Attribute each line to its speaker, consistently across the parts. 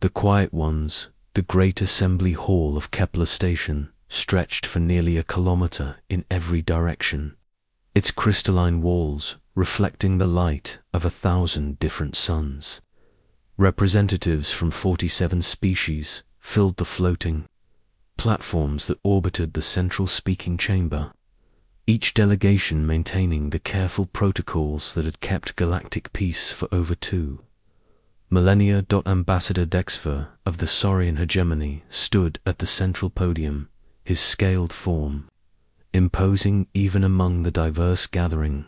Speaker 1: The quiet ones, the great assembly hall of Kepler Station, stretched for nearly a kilometer in every direction, its crystalline walls reflecting the light of 1,000 different suns. Representatives from 47 species filled the floating platforms that orbited the central speaking chamber, each delegation maintaining the careful protocols that had kept galactic peace for over 2 millennia. Ambassador Dexver of the Saurian hegemony stood at the central podium, his scaled form imposing even among the diverse gathering.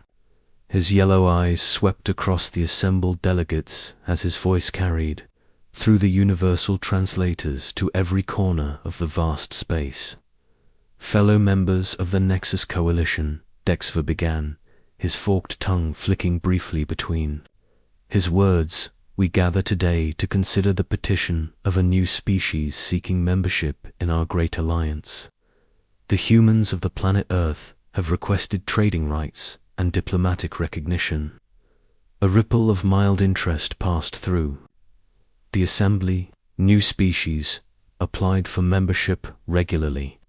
Speaker 1: His yellow eyes swept across the assembled delegates as his voice carried, through the universal translators, to every corner of the vast space. Fellow members of the Nexus Coalition, Dexver began, his forked tongue flicking briefly between his words. We gather today to consider the petition of a new species seeking membership in our great alliance. The humans of the planet Earth have requested trading rights and diplomatic recognition. A ripple of mild interest passed through the assembly. New species applied for membership regularly,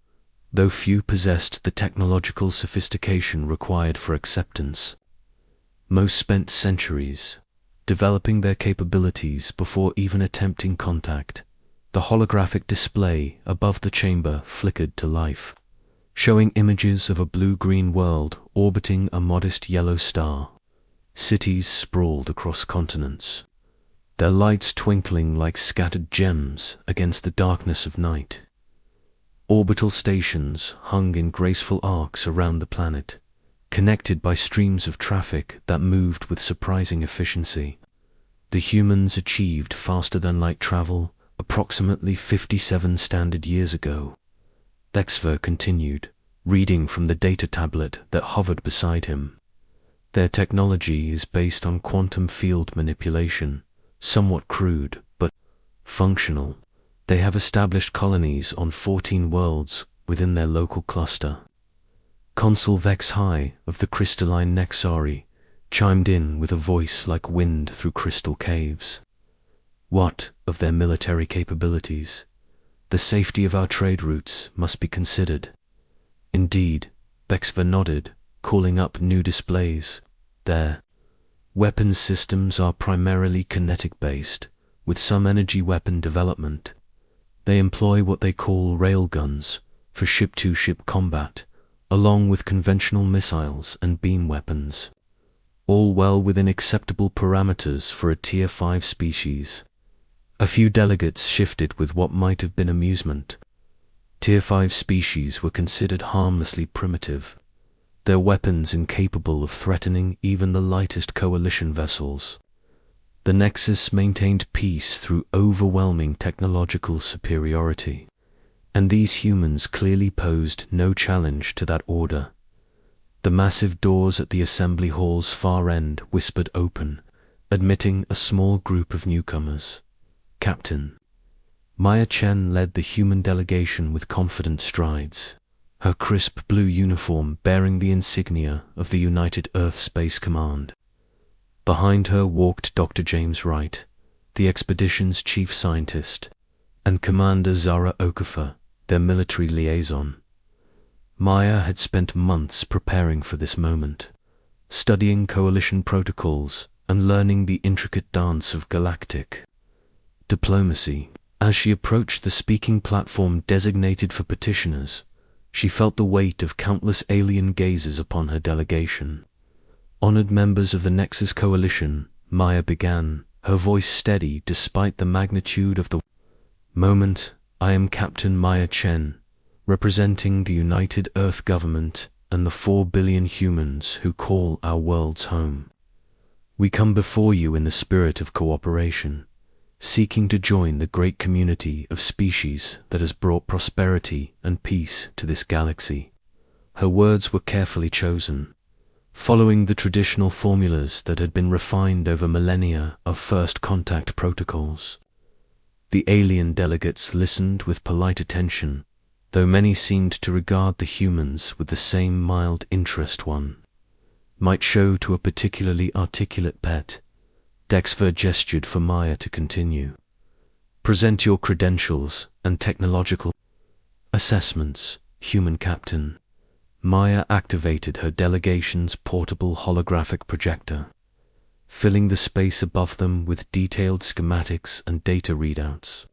Speaker 1: though few possessed the technological sophistication required for acceptance. Most spent centuries developing their capabilities before even attempting contact. The holographic display above the chamber flickered to life, showing images of a blue-green world orbiting a modest yellow star. Cities sprawled across continents, their lights twinkling like scattered gems against the darkness of night. Orbital stations hung in graceful arcs around the planet, connected by streams of traffic that moved with surprising efficiency. The humans achieved faster-than-light travel approximately 57 standard years ago. Dexver continued, reading from the data tablet that hovered beside him. Their technology is based on quantum field manipulation, somewhat crude, but functional. They have established colonies on 14 worlds within their local cluster. Consul Vex High of the crystalline Nexari chimed in with a voice like wind through crystal caves. What of their military capabilities? The safety of our trade routes must be considered. Indeed, Dexver nodded, calling up new displays. Their weapons systems are primarily kinetic-based, with some energy weapon development. They employ what they call railguns for ship-to-ship combat, along with conventional missiles and beam weapons, all well within acceptable parameters for a Tier 5 species. A few delegates shifted with what might have been amusement. Tier 5 species were considered harmlessly primitive, their weapons incapable of threatening even the lightest coalition vessels. The Nexus maintained peace through overwhelming technological superiority, and these humans clearly posed no challenge to that order. The massive doors at the assembly hall's far end whispered open, admitting a small group of newcomers. Captain Maya Chen led the human delegation with confident strides, her crisp blue uniform bearing the insignia of the United Earth Space Command. Behind her walked Dr. James Wright, the expedition's chief scientist, and Commander Zara Okafor, their military liaison. Maya had spent months preparing for this moment, studying coalition protocols and learning the intricate dance of galactic diplomacy. As she approached the speaking platform designated for petitioners, she felt the weight of countless alien gazes upon her delegation. Honored members of the Nexus Coalition, Maya began, her voice steady despite the magnitude of the moment. I am Captain Maya Chen, representing the United Earth Government and the 4 billion humans who call our worlds home. We come before you in the spirit of cooperation, seeking to join the great community of species that has brought prosperity and peace to this galaxy. Her words were carefully chosen, following the traditional formulas that had been refined over millennia of first contact protocols. The alien delegates listened with polite attention, though many seemed to regard the humans with the same mild interest one might show to a particularly articulate pet. Dexver gestured for Maya to continue. Present your credentials and technological assessments, human captain. Maya activated her delegation's portable holographic projector, filling the space above them with detailed schematics and data readouts.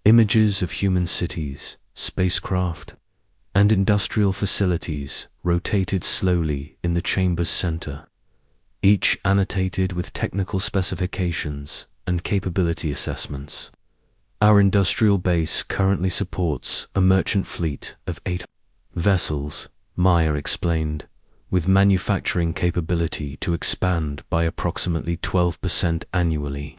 Speaker 1: Images of human cities, spacecraft, and industrial facilities rotated slowly in the chamber's center, each annotated with technical specifications and capability assessments. Our industrial base currently supports a merchant fleet of 8 vessels, Maya explained, with manufacturing capability to expand by approximately 12% annually.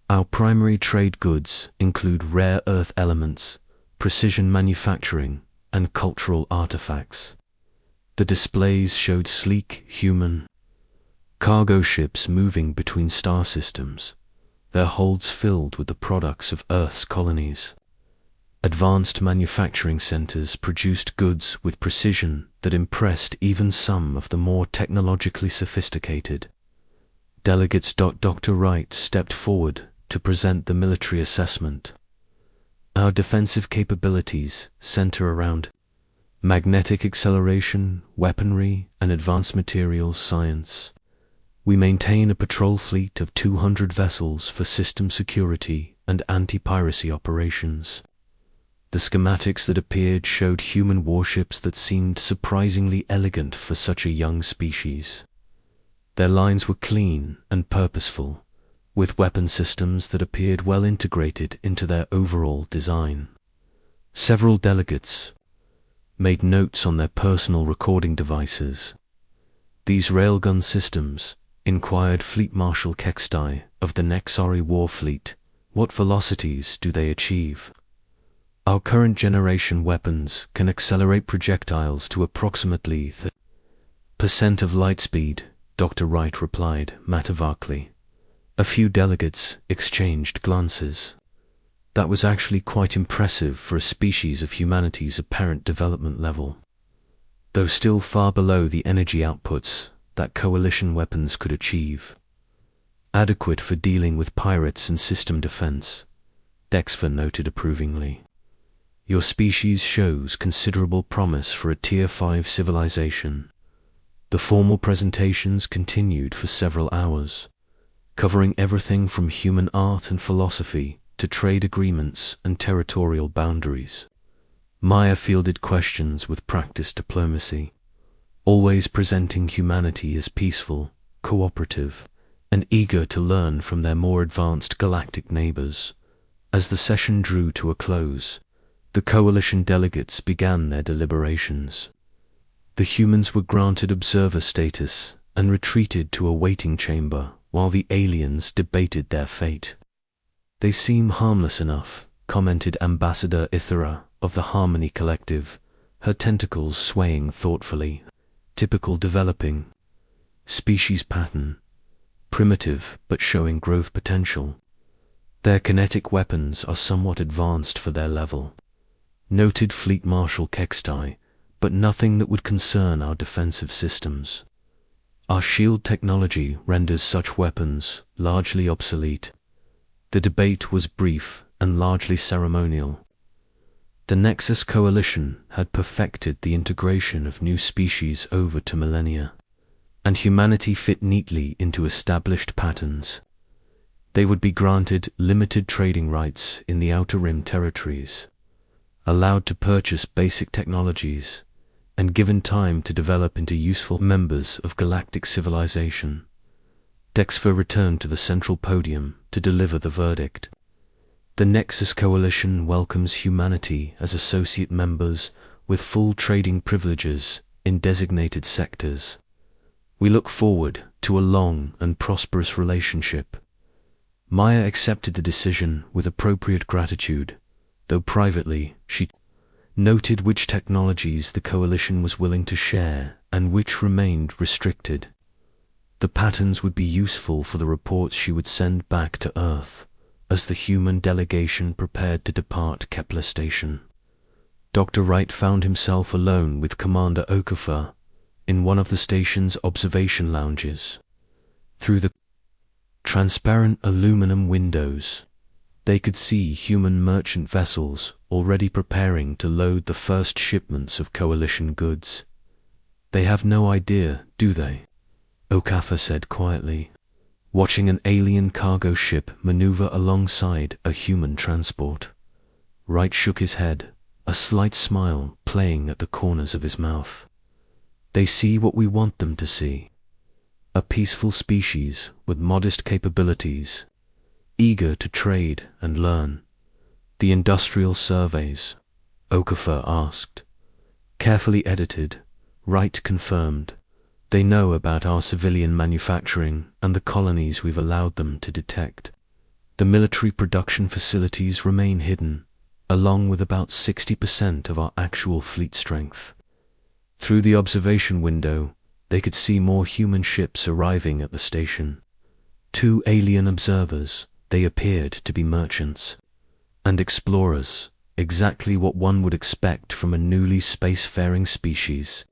Speaker 1: Our primary trade goods include rare earth elements, precision manufacturing, and cultural artifacts. The displays showed sleek, human cargo ships moving between star systems, their holds filled with the products of Earth's colonies. Advanced manufacturing centers produced goods with precision that impressed even some of the more technologically sophisticated. Delegates. Dr. Wright stepped forward to present the military assessment. Our defensive capabilities center around magnetic acceleration, weaponry, and advanced materials science. We maintain a patrol fleet of 200 vessels for system security and anti-piracy operations. The schematics that appeared showed human warships that seemed surprisingly elegant for such a young species. Their lines were clean and purposeful, with weapon systems that appeared well integrated into their overall design. Several delegates made notes on their personal recording devices. These railgun systems, inquired Fleet Marshal Kextai of the Nexari war fleet, what velocities do they achieve? Our current generation weapons can accelerate projectiles to approximately 30% of light speed, Dr. Wright replied matter-of-factly. A few delegates exchanged glances. That was actually quite impressive for a species of humanity's apparent development level, though still far below the energy outputs that coalition weapons could achieve. Adequate for dealing with pirates and system defense, Dexfer noted approvingly. Your species shows considerable promise for a Tier 5 civilization. The formal presentations continued for several hours, covering everything from human art and philosophy to trade agreements and territorial boundaries. Maya fielded questions with practiced diplomacy, always presenting humanity as peaceful, cooperative, and eager to learn from their more advanced galactic neighbors. As the session drew to a close, the coalition delegates began their deliberations. The humans were granted observer status and retreated to a waiting chamber while the aliens debated their fate. They seem harmless enough, commented Ambassador Ithera of the Harmony Collective, her tentacles swaying thoughtfully. Typical developing species pattern, primitive but showing growth potential. Their kinetic weapons are somewhat advanced for their level, noted Fleet Marshal Kextai, but nothing that would concern our defensive systems. Our shield technology renders such weapons largely obsolete. The debate was brief and largely ceremonial. The Nexus Coalition had perfected the integration of new species over to millennia, and humanity fit neatly into established patterns. They would be granted limited trading rights in the Outer Rim territories, allowed to purchase basic technologies, and given time to develop into useful members of galactic civilization. Dexfer returned to the central podium to deliver the verdict. The Nexus Coalition welcomes humanity as associate members with full trading privileges in designated sectors. We look forward to a long and prosperous relationship. Maya accepted the decision with appropriate gratitude, though privately she noted which technologies the Coalition was willing to share and which remained restricted. The patterns would be useful for the reports she would send back to Earth as the human delegation prepared to depart Kepler Station. Dr. Wright found himself alone with Commander Okafor in one of the station's observation lounges. Through the transparent aluminum windows, They could see human merchant vessels already preparing to load the first shipments of coalition goods. They have no idea, do they? Okafor said quietly, watching an alien cargo ship maneuver alongside a human transport. Wright shook his head, a slight smile playing at the corners of his mouth. They see what we want them to see. A peaceful species with modest capabilities, eager to trade and learn. The industrial surveys, Okafor asked. Carefully edited, Wright confirmed. They know about our civilian manufacturing and the colonies we've allowed them to detect. The military production facilities remain hidden, along with about 60% of our actual fleet strength. Through the observation window, they could see more human ships arriving at the station. 2 alien observers, they appeared to be merchants. And explorers, exactly what one would expect from a newly spacefaring species.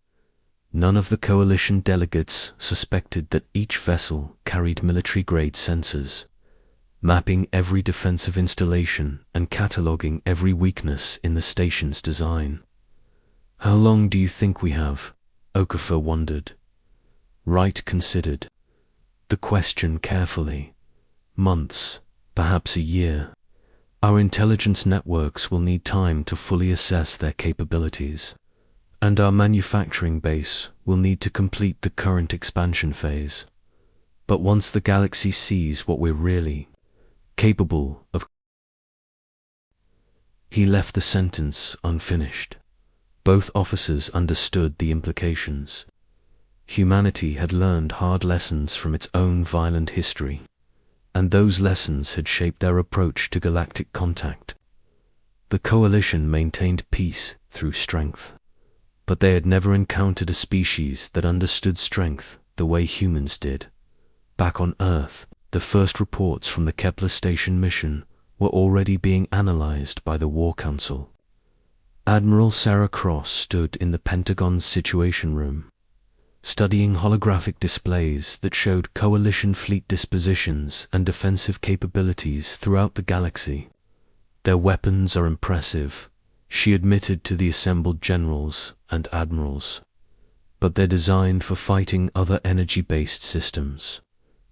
Speaker 1: None of the coalition delegates suspected that each vessel carried military-grade sensors, mapping every defensive installation and cataloging every weakness in the station's design. How long do you think we have? Okafor wondered. Wright considered the question carefully. Months, perhaps a year. Our intelligence networks will need time to fully assess their capabilities, and our manufacturing base will need to complete the current expansion phase. But once the galaxy sees what we're really capable of... He left the sentence unfinished. Both officers understood the implications. Humanity had learned hard lessons from its own violent history, and those lessons had shaped their approach to galactic contact. The Coalition maintained peace through strength, but they had never encountered a species that understood strength the way humans did. Back on Earth, the first reports from the Kepler station mission were already being analyzed by the War Council. Admiral Sarah Cross stood in the Pentagon's Situation Room, studying holographic displays that showed coalition fleet dispositions and defensive capabilities throughout the galaxy. Their weapons are impressive, she admitted to the assembled generals and admirals, but they're designed for fighting other energy-based systems.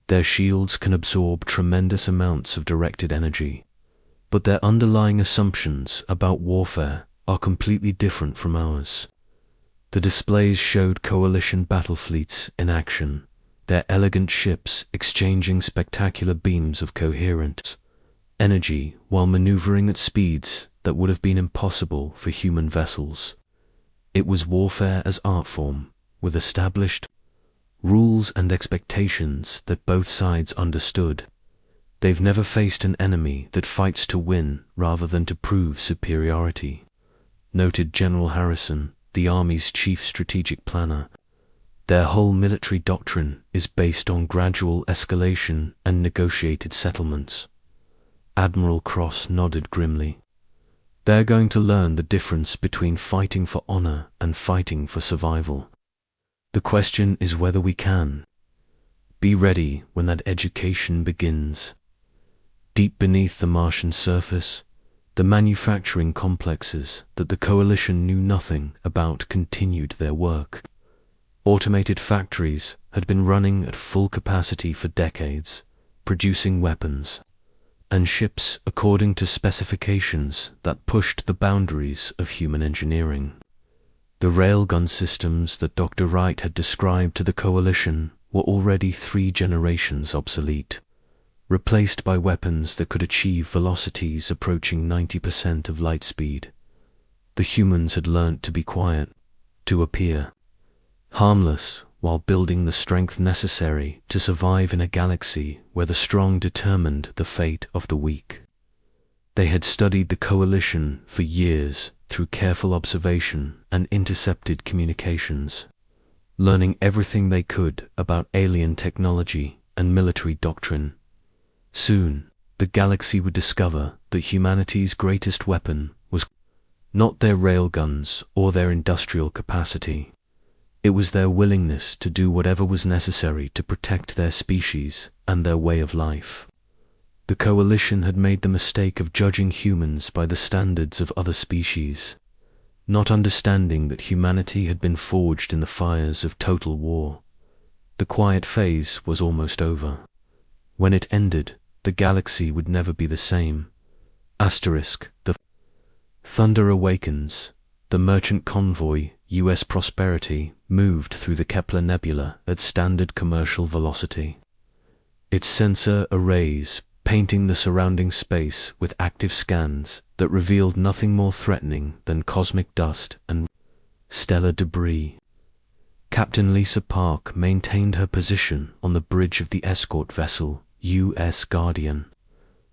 Speaker 1: Their shields can absorb tremendous amounts of directed energy, but their underlying assumptions about warfare are completely different from ours. The displays showed coalition battle fleets in action, their elegant ships exchanging spectacular beams of coherent energy while maneuvering at speeds that would have been impossible for human vessels. It was warfare as art form, with established rules and expectations that both sides understood. They've never faced an enemy that fights to win rather than to prove superiority, noted General Harrison, the Army's chief strategic planner. Their whole military doctrine is based on gradual escalation and negotiated settlements. Admiral Cross nodded grimly. They're going to learn the difference between fighting for honor and fighting for survival. The question is whether we can. Be ready when that education begins. Deep beneath the Martian surface, the manufacturing complexes that the Coalition knew nothing about continued their work. Automated factories had been running at full capacity for decades, producing weapons and ships according to specifications that pushed the boundaries of human engineering. The railgun systems that Dr. Wright had described to the Coalition were already 3 generations obsolete, replaced by weapons that could achieve velocities approaching 90% of light speed. The humans had learnt to be quiet, to appear harmless, while building the strength necessary to survive in a galaxy where the strong determined the fate of the weak. They had studied the Coalition for years through careful observation and intercepted communications, learning everything they could about alien technology and military doctrine. Soon, the galaxy would discover that humanity's greatest weapon was not their railguns or their industrial capacity. It was their willingness to do whatever was necessary to protect their species and their way of life. The Coalition had made the mistake of judging humans by the standards of other species, not understanding that humanity had been forged in the fires of total war. The quiet phase was almost over. When it ended, the galaxy would never be the same. The Thunder Awakens. The merchant convoy, U.S. Prosperity, moved through the Kepler Nebula at standard commercial velocity. Its sensor arrays painting the surrounding space with active scans that revealed nothing more threatening than cosmic dust and stellar debris. Captain Lisa Park maintained her position on the bridge of the escort vessel U.S. Guardian,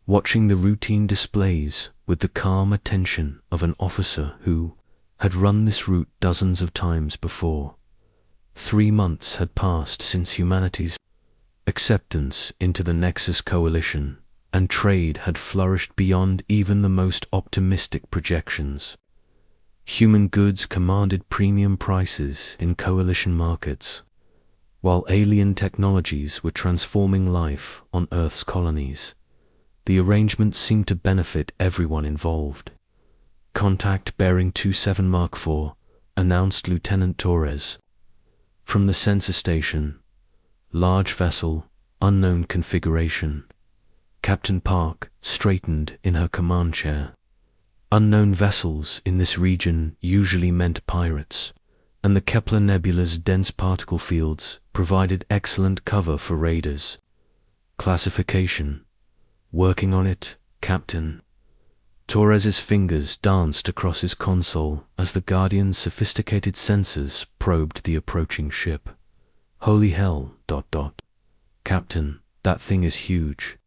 Speaker 1: watching the routine displays with the calm attention of an officer who had run this route dozens of times before. 3 months had passed since humanity's acceptance into the Nexus Coalition, and trade had flourished beyond even the most optimistic projections. Human goods commanded premium prices in Coalition markets, while alien technologies were transforming life on Earth's colonies. The arrangement seemed to benefit everyone involved. Contact bearing 27 Mark IV, announced Lieutenant Torres. From the sensor station, large vessel, unknown configuration. Captain Park straightened in her command chair. Unknown vessels in this region usually meant pirates, and the Kepler Nebula's dense particle fields provided excellent cover for raiders. Classification. Working on it, Captain. Torres's fingers danced across his console as the Guardian's sophisticated sensors probed the approaching ship. Holy hell, ... Captain, that thing is huge.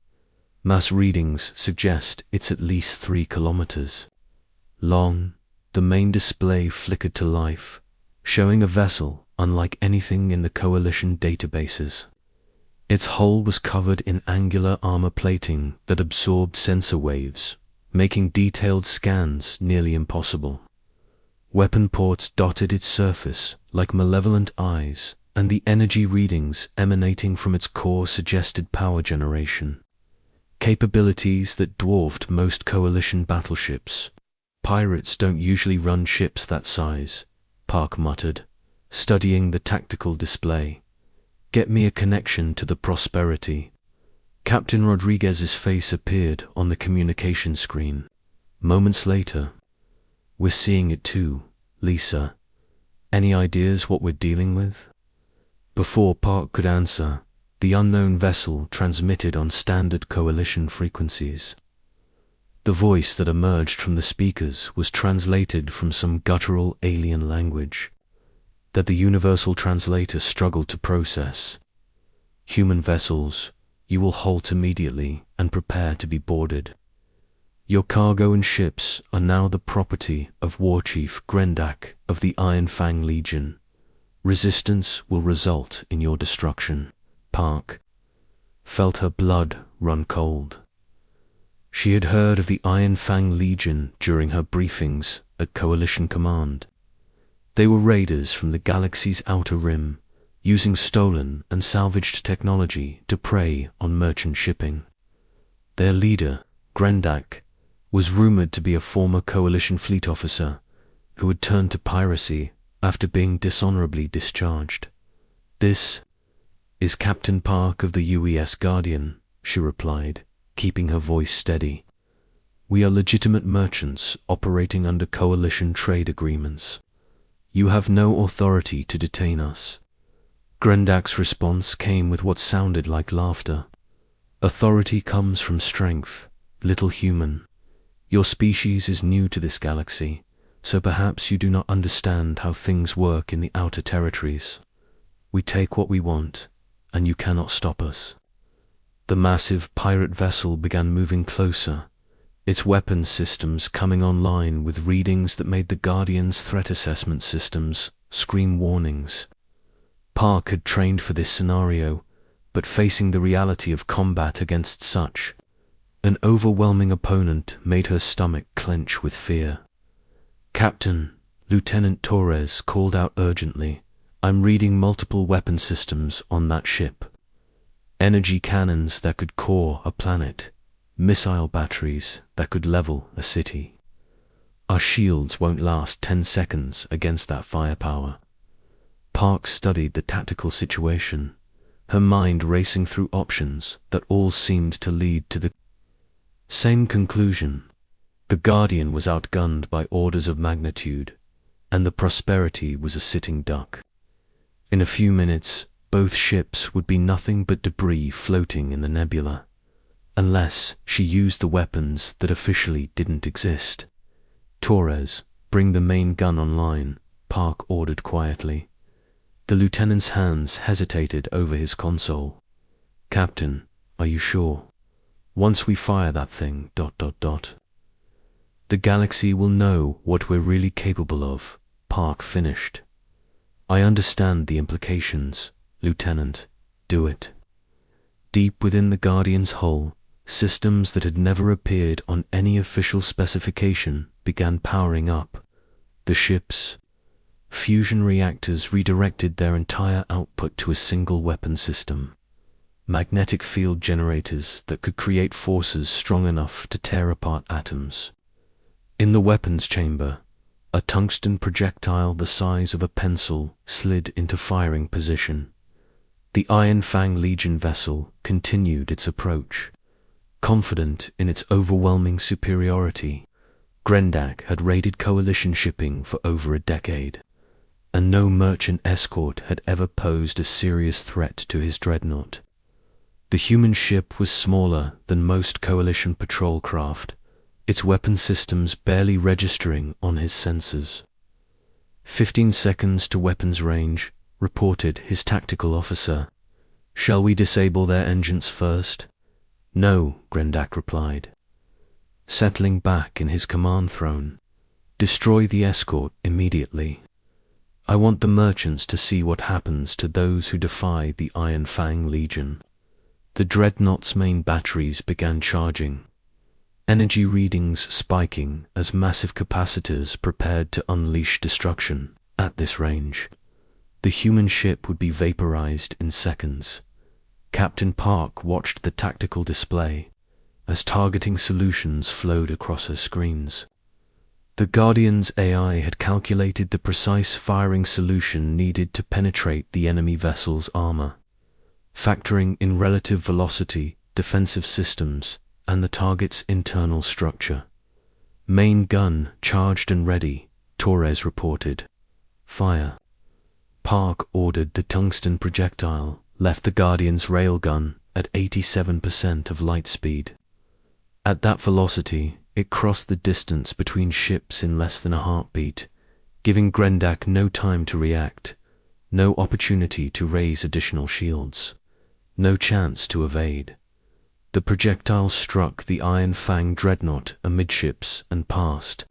Speaker 1: Mass readings suggest it's at least 3 kilometers long. The main display flickered to life, showing a vessel unlike anything in the Coalition databases. Its hull was covered in angular armor plating that absorbed sensor waves, making detailed scans nearly impossible. Weapon ports dotted its surface like malevolent eyes, and the energy readings emanating from its core suggested power generation. Capabilities that dwarfed most Coalition battleships. Pirates don't usually run ships that size, Park muttered, studying the tactical display. Get me a connection to the Prosperity. Captain Rodriguez's face appeared on the communication screen. Moments later, we're seeing it too, Lisa. Any ideas what we're dealing with? Before Park could answer, the unknown vessel transmitted on standard Coalition frequencies. The voice that emerged from the speakers was translated from some guttural alien language that the universal translator struggled to process. Human vessels, you will halt immediately and prepare to be boarded. Your cargo and ships are now the property of War Chief Grendak of the Iron Fang Legion. Resistance will result in your destruction. Park felt her blood run cold. She had heard of the Iron Fang Legion during her briefings at Coalition Command. They were raiders from the galaxy's outer rim, using stolen and salvaged technology to prey on merchant shipping. Their leader, Grendak, was rumored to be a former Coalition fleet officer who had turned to piracy after being dishonorably discharged. This is Captain Park of the U.S. Guardian, she replied, keeping her voice steady. We are legitimate merchants operating under Coalition trade agreements. You have no authority to detain us. Grendak's response came with what sounded like laughter. Authority comes from strength, little human. Your species is new to this galaxy, so perhaps you do not understand how things work in the outer territories. We take what we want, and you cannot stop us. The massive pirate vessel began moving closer, its weapons systems coming online with readings that made the Guardian's threat assessment systems scream warnings. Park had trained for this scenario, but facing the reality of combat against such an overwhelming opponent made her stomach clench with fear. Captain, Lieutenant Torres called out urgently, I'm reading multiple weapon systems on that ship. Energy cannons that could core a planet, missile batteries that could level a city. Our shields won't last 10 seconds against that firepower. Park studied the tactical situation, her mind racing through options that all seemed to lead to the same conclusion. The Guardian was outgunned by orders of magnitude, and the Prosperity was a sitting duck. In a few minutes, both ships would be nothing but debris floating in the nebula, unless she used the weapons that officially didn't exist. "Torres, bring the main gun online," Park ordered quietly. The lieutenant's hands hesitated over his console. "Captain, are you sure? Once we fire that thing, ... The galaxy will know what we're really capable of," Park finished. "I understand the implications, Lieutenant. Do it." Deep within the Guardian's hull, systems that had never appeared on any official specification began powering up. The ship's fusion reactors redirected their entire output to a single weapon system. Magnetic field generators that could create forces strong enough to tear apart atoms. In the weapons chamber, a tungsten projectile the size of a pencil slid into firing position. The Iron Fang Legion vessel continued its approach, confident in its overwhelming superiority. Grendak had raided Coalition shipping for over a decade, and no merchant escort had ever posed a serious threat to his dreadnought. The human ship was smaller than most Coalition patrol craft, its weapon systems barely registering on his sensors. 15 seconds to weapons range, reported his tactical officer. "Shall we disable their engines first?" "No," Grendak replied, settling back in his command throne. "Destroy the escort immediately. I want the merchants to see what happens to those who defy the Iron Fang Legion." The dreadnought's main batteries began charging, energy readings spiking as massive capacitors prepared to unleash destruction. At this range, the human ship would be vaporized in seconds. Captain Park watched the tactical display as targeting solutions flowed across her screens. The Guardian's AI had calculated the precise firing solution needed to penetrate the enemy vessel's armor, factoring in relative velocity, defensive systems, and the target's internal structure. "Main gun charged and ready," Torres reported. "Fire." Park ordered. The tungsten projectile left the Guardian's railgun at 87% of light speed. At that velocity, it crossed the distance between ships in less than a heartbeat, giving Grendak no time to react, no opportunity to raise additional shields, no chance to evade. The projectile struck the Iron Fang dreadnought amidships and passed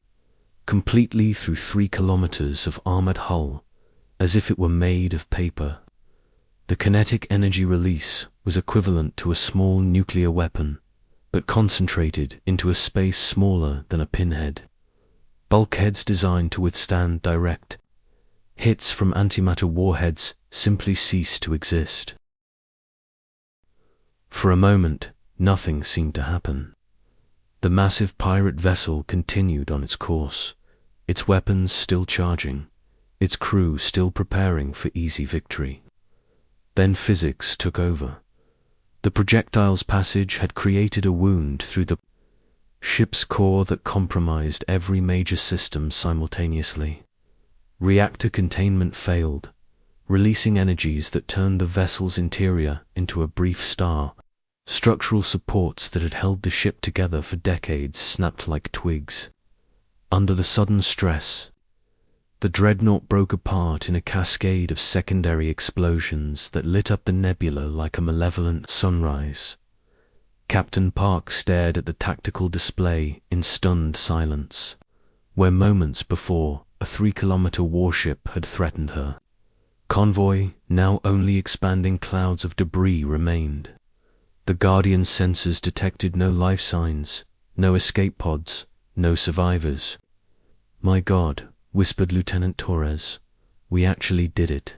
Speaker 1: completely through 3 kilometers of armored hull, as if it were made of paper. The kinetic energy release was equivalent to a small nuclear weapon, but concentrated into a space smaller than a pinhead. Bulkheads designed to withstand direct hits from antimatter warheads simply ceased to exist. For a moment, nothing seemed to happen. The massive pirate vessel continued on its course, its weapons still charging, its crew still preparing for easy victory. Then physics took over. The projectile's passage had created a wound through the ship's core that compromised every major system simultaneously. Reactor containment failed, releasing energies that turned the vessel's interior into a brief star. Structural supports that had held the ship together for decades snapped like twigs. Under the sudden stress, the dreadnought broke apart in a cascade of secondary explosions that lit up the nebula like a malevolent sunrise. Captain Park stared at the tactical display in stunned silence, where moments before a 3-kilometer warship had threatened her. Convoy, now only expanding clouds of debris, remained. The Guardian's sensors detected no life signs, no escape pods, no survivors. "My God," whispered Lieutenant Torres, "we actually did it."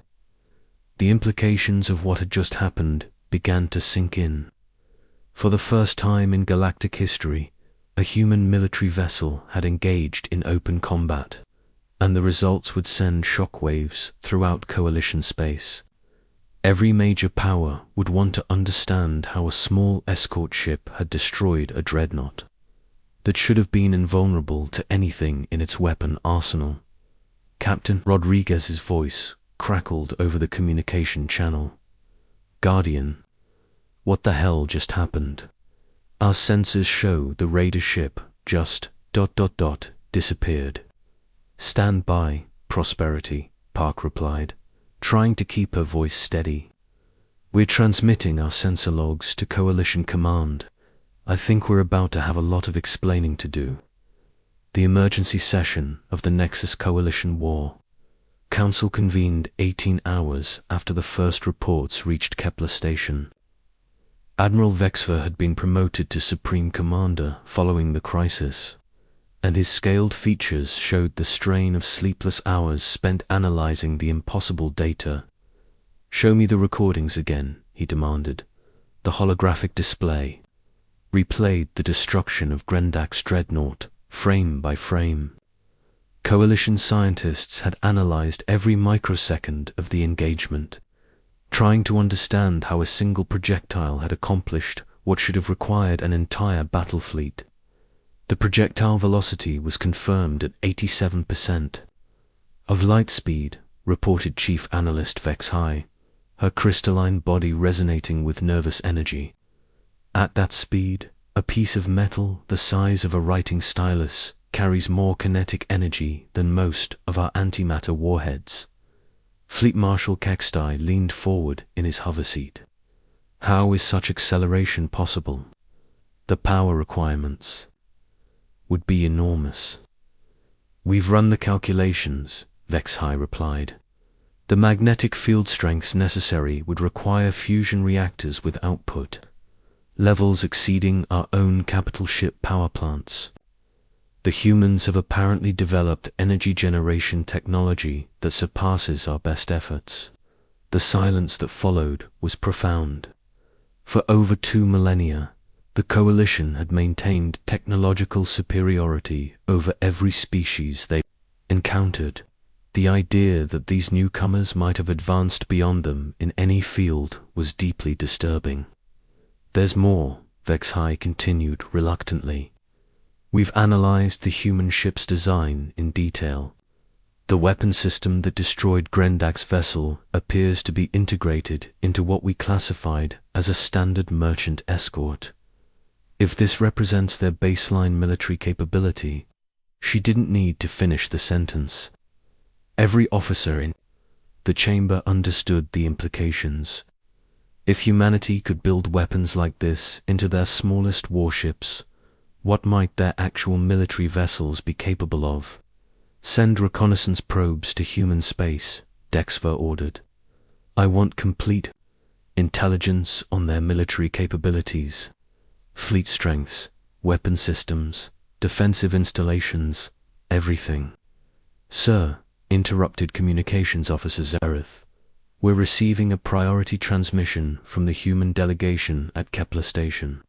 Speaker 1: The implications of what had just happened began to sink in. For the first time in galactic history, a human military vessel had engaged in open combat, and the results would send shockwaves throughout Coalition space. Every major power would want to understand how a small escort ship had destroyed a dreadnought that should have been invulnerable to anything in its weapon arsenal. Captain Rodriguez's voice crackled over the communication channel. "Guardian, what the hell just happened? Our sensors show the raider ship just ... disappeared." "Stand by, Prosperity," Park replied, trying to keep her voice steady. "We're transmitting our sensor logs to Coalition Command. I think we're about to have a lot of explaining to do." The emergency session of the Nexus Coalition War Council convened 18 hours after the first reports reached Kepler Station. Admiral Vexver had been promoted to Supreme Commander following the crisis, and his scaled features showed the strain of sleepless hours spent analyzing the impossible data. "Show me the recordings again," he demanded. The holographic display replayed the destruction of Grendak's dreadnought, frame by frame. Coalition scientists had analyzed every microsecond of the engagement, trying to understand how a single projectile had accomplished what should have required an entire battle fleet. The projectile velocity was confirmed at 87% of light speed, reported Chief Analyst Vex-High, her crystalline body resonating with nervous energy. At that speed, a piece of metal the size of a writing stylus carries more kinetic energy than most of our antimatter warheads. Fleet Marshal Kextai leaned forward in his hover seat. "How is such acceleration possible? The power requirements would be enormous." "We've run the calculations," Vex-High replied. "The magnetic field strengths necessary would require fusion reactors with output levels exceeding our own capital ship power plants. The humans have apparently developed energy generation technology that surpasses our best efforts." The silence that followed was profound. For over 2 millennia, the Coalition had maintained technological superiority over every species they encountered. The idea that these newcomers might have advanced beyond them in any field was deeply disturbing. "There's more," Vex-High continued reluctantly. "We've analyzed the human ship's design in detail. The weapon system that destroyed Grendak's vessel appears to be integrated into what we classified as a standard merchant escort. If this represents their baseline military capability..." She didn't need to finish the sentence. Every officer in the chamber understood the implications. If humanity could build weapons like this into their smallest warships, what might their actual military vessels be capable of? "Send reconnaissance probes to human space," Dexver ordered. "I want complete intelligence on their military capabilities, fleet strengths, weapon systems, defensive installations, everything." "Sir," interrupted Communications Officer Zereth, "we're receiving a priority transmission from the human delegation at Kepler Station.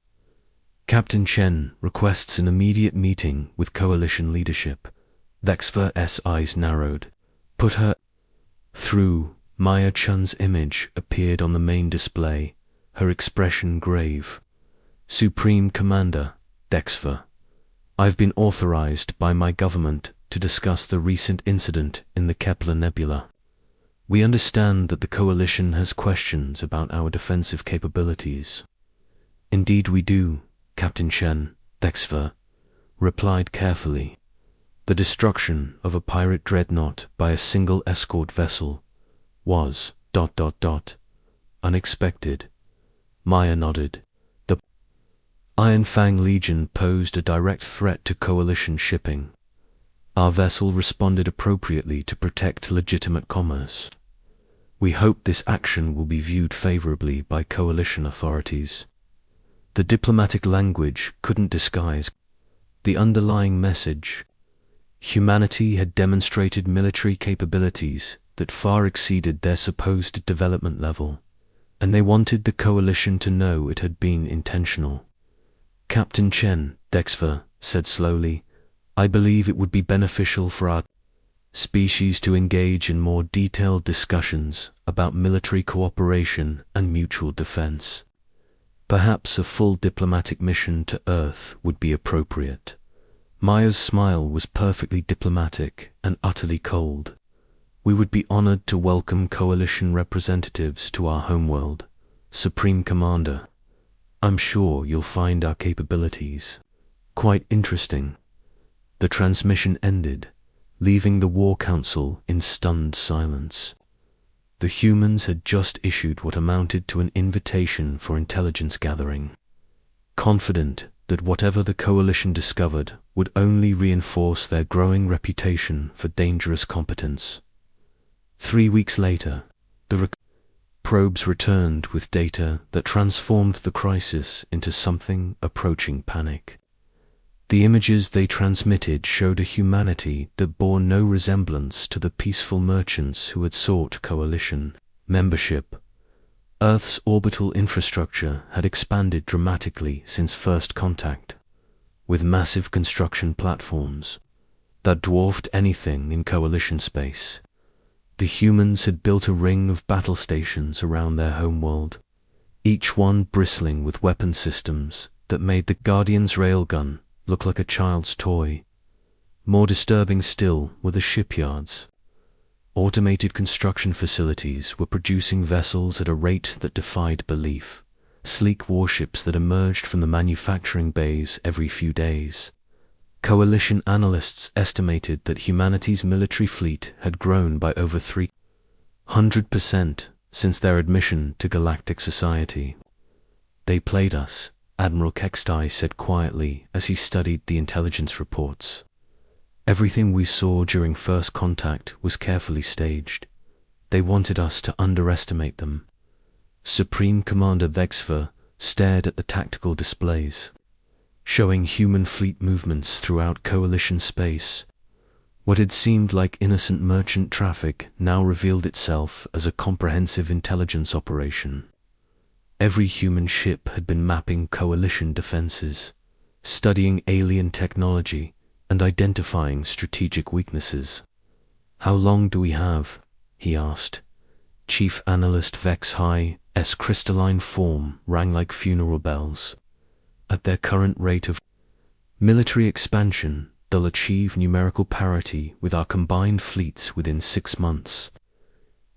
Speaker 1: Captain Chen requests an immediate meeting with Coalition leadership." Vexver's eyes narrowed. "Put her through." Maya Chun's image appeared on the main display, her expression grave. "Supreme Commander, Dexver, I've been authorized by my government to discuss the recent incident in the Kepler Nebula. We understand that the Coalition has questions about our defensive capabilities." "Indeed we do, Captain Chen," Dexver replied carefully. "The destruction of a pirate dreadnought by a single escort vessel was ... unexpected." Maya nodded. "The Iron Fang Legion posed a direct threat to Coalition shipping. Our vessel responded appropriately to protect legitimate commerce. We hope this action will be viewed favorably by Coalition authorities." The diplomatic language couldn't disguise the underlying message. Humanity had demonstrated military capabilities that far exceeded their supposed development level, and they wanted the coalition to know it had been intentional. Captain Chen, Dexfer, said slowly, "I believe it would be beneficial for our species to engage in more detailed discussions about military cooperation and mutual defense. Perhaps a full diplomatic mission to Earth would be appropriate." Maya's smile was perfectly diplomatic and utterly cold. "We would be honored to welcome coalition representatives to our homeworld, Supreme Commander. I'm sure you'll find our capabilities quite interesting." The transmission ended, leaving the War Council in stunned silence. The humans had just issued what amounted to an invitation for intelligence gathering, confident that whatever the coalition discovered would only reinforce their growing reputation for dangerous competence. 3 weeks later, the probes returned with data that transformed the crisis into something approaching panic. The images they transmitted showed a humanity that bore no resemblance to the peaceful merchants who had sought coalition membership. Earth's orbital infrastructure had expanded dramatically since first contact, with massive construction platforms that dwarfed anything in coalition space. The humans had built a ring of battle stations around their homeworld, each one bristling with weapon systems that made the Guardian's railgun look like a child's toy. More disturbing still were the shipyards. Automated construction facilities were producing vessels at a rate that defied belief, sleek warships that emerged from the manufacturing bays every few days. Coalition analysts estimated that humanity's military fleet had grown by over 300% since their admission to galactic society. "They played us," Admiral Kextai said quietly as he studied the intelligence reports. "Everything we saw during first contact was carefully staged. They wanted us to underestimate them." Supreme Commander Vexfer stared at the tactical displays, showing human fleet movements throughout coalition space. What had seemed like innocent merchant traffic now revealed itself as a comprehensive intelligence operation. Every human ship had been mapping coalition defenses, studying alien technology, and identifying strategic weaknesses. "How long do we have?" he asked. Chief Analyst Vex High's crystalline form rang like funeral bells. "At their current rate of military expansion, they'll achieve numerical parity with our combined fleets within 6 months.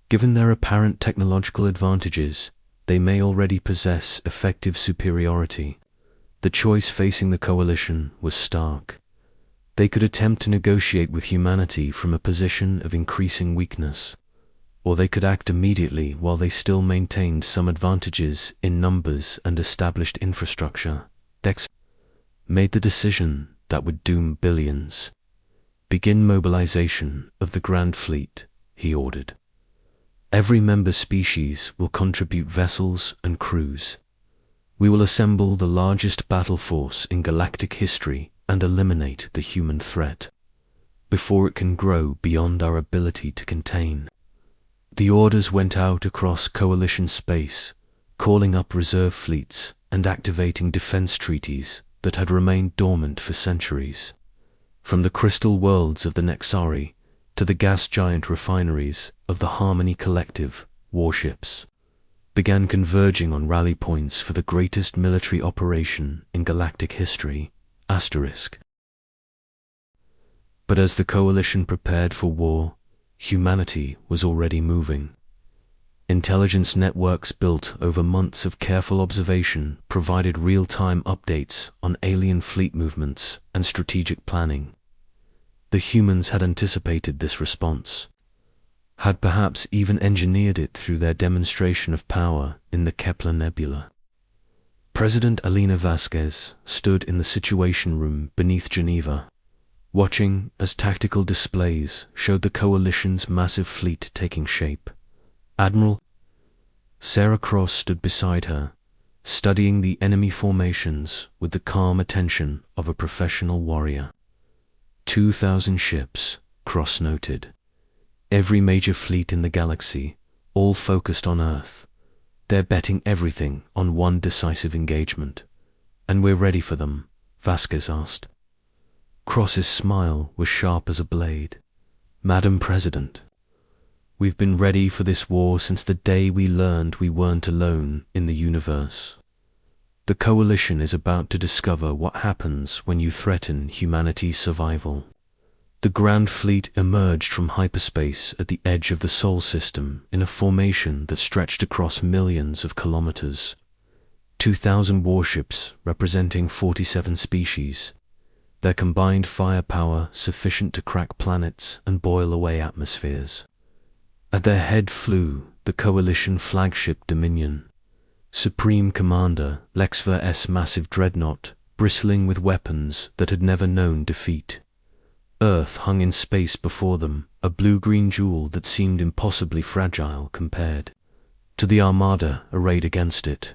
Speaker 1: Given their apparent technological advantages, they may already possess effective superiority." The choice facing the coalition was stark. They could attempt to negotiate with humanity from a position of increasing weakness, or they could act immediately while they still maintained some advantages in numbers and established infrastructure. Dex made the decision that would doom billions. "Begin mobilization of the Grand Fleet," he ordered. "Every member species will contribute vessels and crews. We will assemble the largest battle force in galactic history and eliminate the human threat before it can grow beyond our ability to contain." The orders went out across coalition space, calling up reserve fleets and activating defense treaties that had remained dormant for centuries. From the crystal worlds of the Nexari to the gas giant refineries of the Harmony Collective, warships began converging on rally points for the greatest military operation in galactic history, **. But as the coalition prepared for war, humanity was already moving. Intelligence networks built over months of careful observation provided real-time updates on alien fleet movements and strategic planning. The humans had anticipated this response, had perhaps even engineered it through their demonstration of power in the Kepler Nebula. President Alina Vasquez stood in the Situation Room beneath Geneva, watching as tactical displays showed the coalition's massive fleet taking shape. Admiral Sarah Cross stood beside her, studying the enemy formations with the calm attention of a professional warrior. 2,000 ships, Cross noted. Every major fleet in the galaxy, all focused on Earth. They're betting everything on one decisive engagement. And we're ready for them, Vasquez asked. Cross's smile was sharp as a blade. Madam President, we've been ready for this war since the day we learned we weren't alone in the universe. The Coalition is about to discover what happens when you threaten humanity's survival. The Grand Fleet emerged from hyperspace at the edge of the Sol system in a formation that stretched across millions of kilometers. 2,000 warships representing 47 species. Their combined firepower sufficient to crack planets and boil away atmospheres. At their head flew the Coalition flagship Dominion. Supreme Commander Lexver-S massive dreadnought, bristling with weapons that had never known defeat. Earth hung in space before them, a blue-green jewel that seemed impossibly fragile compared to the armada arrayed against it.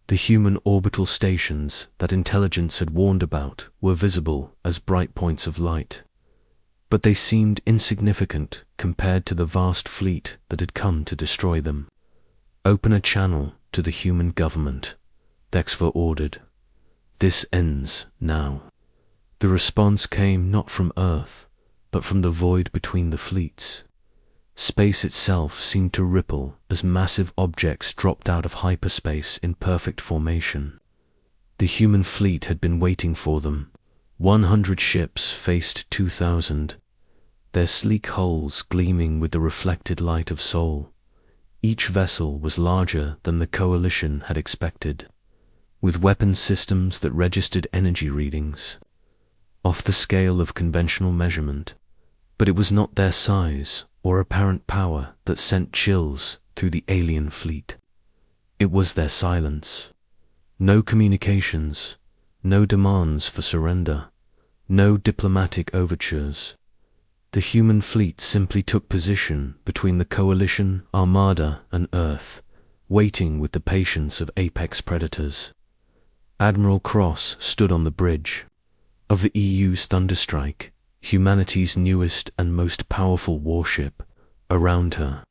Speaker 1: The human orbital stations that intelligence had warned about were visible as bright points of light. But they seemed insignificant compared to the vast fleet that had come to destroy them. Open a channel to the human government, Dexver ordered. This ends now. The response came not from Earth, but from the void between the fleets. Space itself seemed to ripple as massive objects dropped out of hyperspace in perfect formation. The human fleet had been waiting for them. 100 ships faced 2,000, their sleek hulls gleaming with the reflected light of Sol. Each vessel was larger than the Coalition had expected, with weapon systems that registered energy readings off the scale of conventional measurement. But it was not their size or apparent power that sent chills through the alien fleet. It was their silence. No communications, no demands for surrender, no diplomatic overtures. The human fleet simply took position between the Coalition, Armada, and Earth, waiting with the patience of apex predators. Admiral Cross stood on the bridge of the EU's Thunderstrike, humanity's newest and most powerful warship. Around her,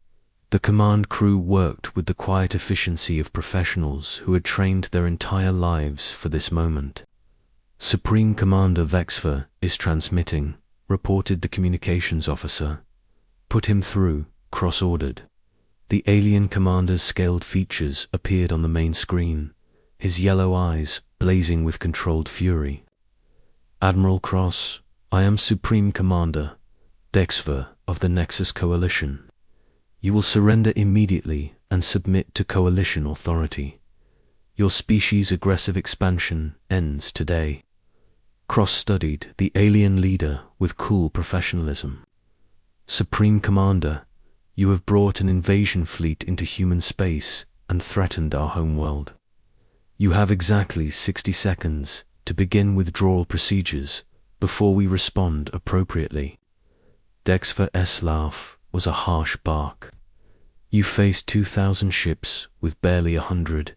Speaker 1: the command crew worked with the quiet efficiency of professionals who had trained their entire lives for this moment. Supreme Commander Vexver is transmitting, reported the communications officer. Put him through, Cross ordered. The alien commander's scaled features appeared on the main screen, his yellow eyes blazing with controlled fury. Admiral Cross, I am Supreme Commander Dexver of the Nexus Coalition. You will surrender immediately and submit to Coalition authority. Your species' aggressive expansion ends today. Cross studied the alien leader with cool professionalism. Supreme Commander, you have brought an invasion fleet into human space and threatened our homeworld. You have exactly 60 seconds to begin withdrawal procedures before we respond appropriately. Dexver-S laugh was a harsh bark. You face 2,000 ships with barely 100.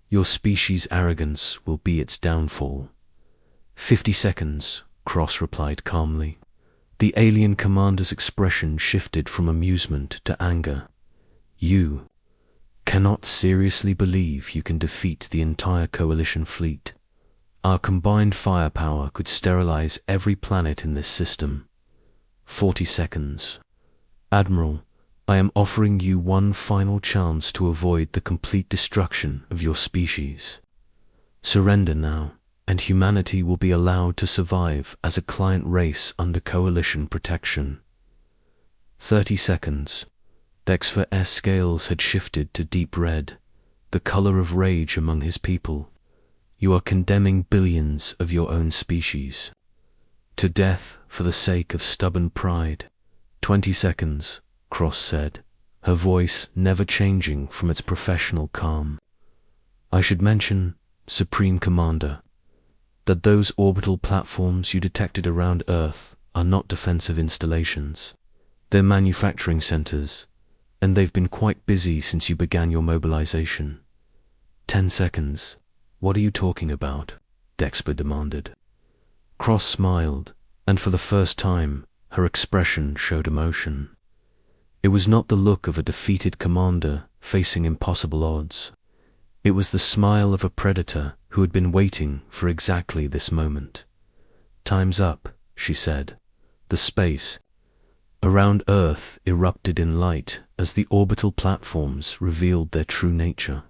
Speaker 1: Your species' arrogance will be its downfall. 50 seconds, Cross replied calmly. The alien commander's expression shifted from amusement to anger. You cannot seriously believe you can defeat the entire Coalition fleet. Our combined firepower could sterilize every planet in this system. 40 seconds. Admiral, I am offering you one final chance to avoid the complete destruction of your species. Surrender now, and humanity will be allowed to survive as a client race under Coalition protection. 30 seconds. Dexver-S scales had shifted to deep red, the color of rage among his people. You are condemning billions of your own species to death for the sake of stubborn pride. 20 seconds, Cross said, her voice never changing from its professional calm. I should mention, Supreme Commander, that those orbital platforms you detected around Earth are not defensive installations. They're manufacturing centers, and they've been quite busy since you began your mobilization. 10 seconds. What are you talking about? Dexter demanded. Cross smiled, and for the first time, her expression showed emotion. It was not the look of a defeated commander facing impossible odds. It was the smile of a predator who had been waiting for exactly this moment. "Time's up," she said. The space around Earth erupted in light as the orbital platforms revealed their true nature.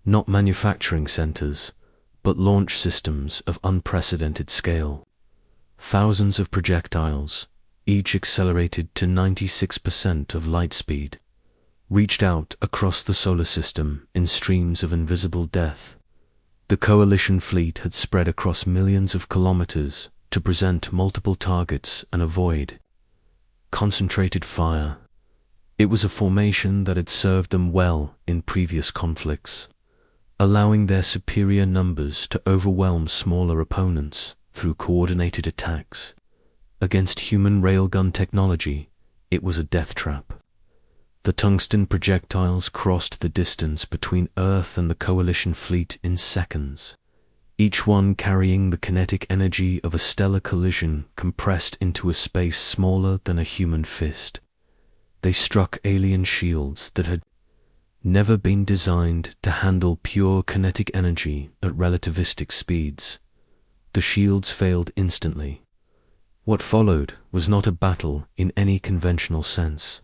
Speaker 1: Not manufacturing centers, but launch systems of unprecedented scale. Thousands of projectiles, each accelerated to 96% of light speed, reached out across the solar system in streams of invisible death. The coalition fleet had spread across millions of kilometers to present multiple targets and avoid concentrated fire. It was a formation that had served them well in previous conflicts, allowing their superior numbers to overwhelm smaller opponents through coordinated attacks. Against human railgun technology, it was a death trap. The tungsten projectiles crossed the distance between Earth and the coalition fleet in seconds, each one carrying the kinetic energy of a stellar collision compressed into a space smaller than a human fist. They struck alien shields that had never been designed to handle pure kinetic energy at relativistic speeds. The shields failed instantly. What followed was not a battle in any conventional sense.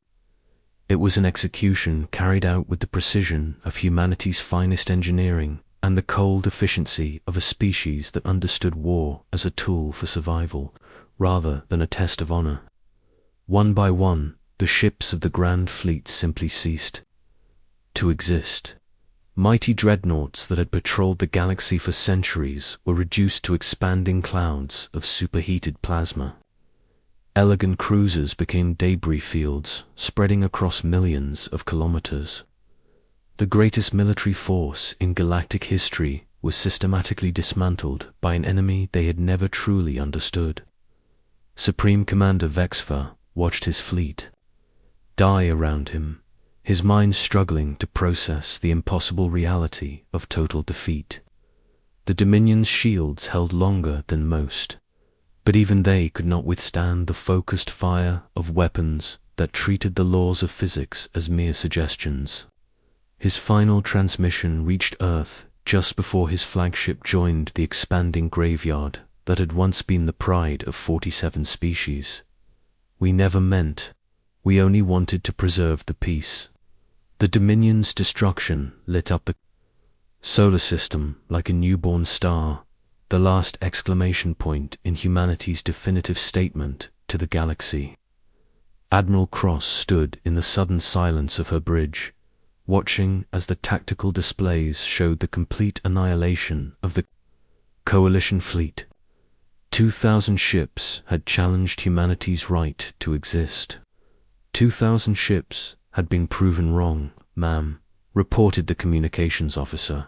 Speaker 1: It was an execution carried out with the precision of humanity's finest engineering and the cold efficiency of a species that understood war as a tool for survival rather than a test of honor. One by one, the ships of the Grand Fleet simply ceased to exist. Mighty dreadnoughts that had patrolled the galaxy for centuries were reduced to expanding clouds of superheated plasma. Elegant cruisers became debris fields spreading across millions of kilometers. The greatest military force in galactic history was systematically dismantled by an enemy they had never truly understood. Supreme Commander Vexva watched his fleet die around him, his mind struggling to process the impossible reality of total defeat. The Dominion's shields held longer than most, but even they could not withstand the focused fire of weapons that treated the laws of physics as mere suggestions. His final transmission reached Earth just before his flagship joined the expanding graveyard that had once been the pride of 47 species. "We never meant, we only wanted to preserve the peace." The Dominion's destruction lit up the solar system like a newborn star, the last exclamation point in humanity's definitive statement to the galaxy. Admiral Cross stood in the sudden silence of her bridge, watching as the tactical displays showed the complete annihilation of the coalition fleet. 2,000 ships had challenged humanity's right to exist. 2,000 ships had been proven wrong, ma'am, reported the communications officer.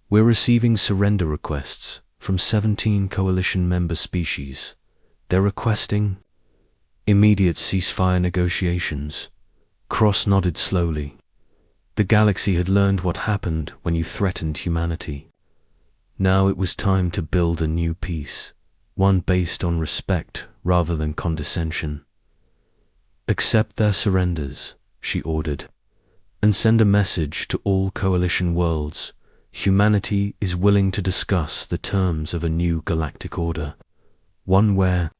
Speaker 1: "We're receiving surrender requests from 17 coalition member species. They're requesting immediate ceasefire negotiations." Cross nodded slowly. The galaxy had learned what happened when you threatened humanity. Now it was time to build a new peace, one based on respect rather than condescension. "Accept their surrenders," she ordered, "and send a message to all coalition worlds. Humanity is willing to discuss the terms of a new galactic order, one where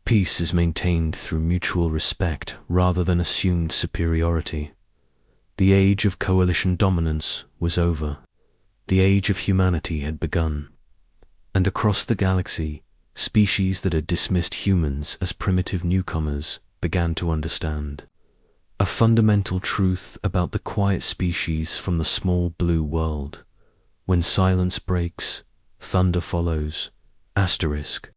Speaker 1: peace is maintained through mutual respect rather than assumed superiority." The age of coalition dominance was over. The age of humanity had begun. And across the galaxy, species that had dismissed humans as primitive newcomers began to understand a fundamental truth about the quiet species from the small blue world. When silence breaks, thunder follows. Asterisk.